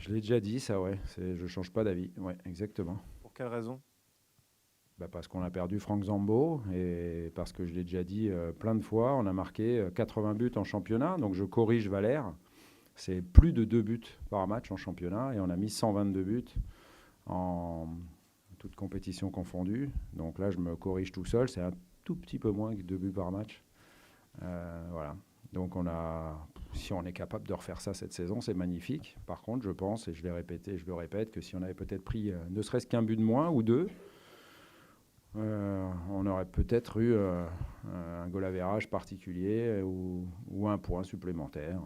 Je l'ai déjà dit, ça, ouais. Je ne change pas d'avis. Ouais, exactement. Pour quelle raison? Parce qu'on a perdu Franck Zambo et parce que je l'ai déjà dit plein de fois, on a marqué 80 buts en championnat. Donc je corrige Valère. C'est plus de 2 buts par match en championnat et on a mis 122 buts en toute compétition confondue. Donc là, je me corrige tout seul. C'est un tout petit peu moins que 2 buts par match. Voilà. Donc si on est capable de refaire ça cette saison, c'est magnifique. Par contre, je pense, et je l'ai répété, je le répète, que si on avait peut-être pris ne serait-ce qu'un but de moins ou deux, on aurait peut-être eu un goal average particulier ou un point supplémentaire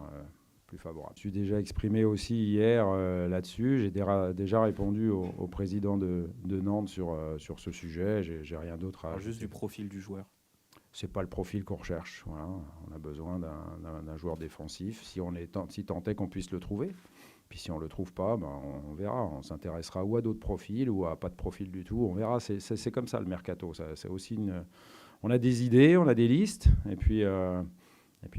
plus favorable. Je suis déjà exprimé aussi hier là-dessus. J'ai déjà répondu au président de Nantes sur ce sujet. J'ai rien d'autre à Alors juste ajouter. du profil du joueur. C'est pas le profil qu'on recherche. Voilà. On a besoin d'un joueur défensif. Si tant est qu'on puisse le trouver. Puis si on ne le trouve pas, on verra. On s'intéressera ou à d'autres profils ou à pas de profil du tout. On verra. C'est comme ça le mercato. C'est aussi on a des idées, on a des listes. Et puis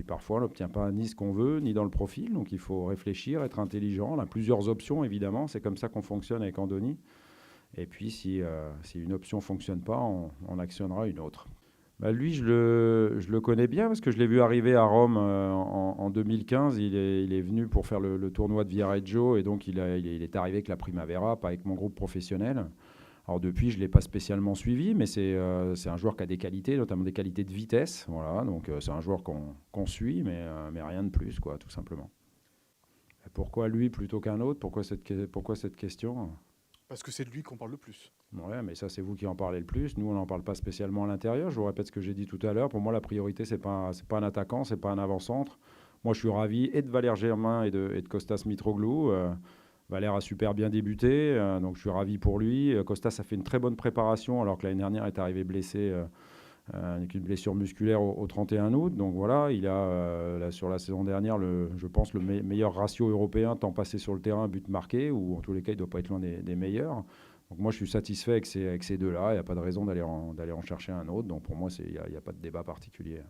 parfois, on n'obtient pas ni ce qu'on veut, ni dans le profil. Donc il faut réfléchir, être intelligent. On a plusieurs options, évidemment. C'est comme ça qu'on fonctionne avec Andoni. Et puis si une option ne fonctionne pas, on actionnera une autre. Lui, je le connais bien parce que je l'ai vu arriver à Rome en 2015. Il est venu pour faire le tournoi de Viareggio et donc il est arrivé avec la Primavera, pas avec mon groupe professionnel. Alors depuis, je ne l'ai pas spécialement suivi, mais c'est un joueur qui a des qualités, notamment des qualités de vitesse. Voilà, donc c'est un joueur qu'on suit, mais rien de plus, quoi, tout simplement. Et pourquoi lui plutôt qu'un autre? Pourquoi cette question? Parce que c'est de lui qu'on parle le plus. Ouais, mais ça, c'est vous qui en parlez le plus. Nous, on n'en parle pas spécialement à l'intérieur. Je vous répète ce que j'ai dit tout à l'heure. Pour moi, la priorité, c'est pas un attaquant, c'est pas un avant-centre. Moi, je suis ravi et de Valère Germain et de Kostas Mitroglou. Valère a super bien débuté, donc je suis ravi pour lui. Kostas a fait une très bonne préparation, alors que l'année dernière, il est arrivé blessé avec une blessure musculaire au 31 août. Donc voilà, il a, sur la saison dernière, je pense, le meilleur ratio européen, temps passé sur le terrain, but marqué, ou en tous les cas, il ne doit pas être loin des meilleurs. Donc moi, je suis satisfait avec ces deux-là. Il n'y a pas de raison d'aller en chercher un autre. Donc pour moi, il n'y a pas de débat particulier.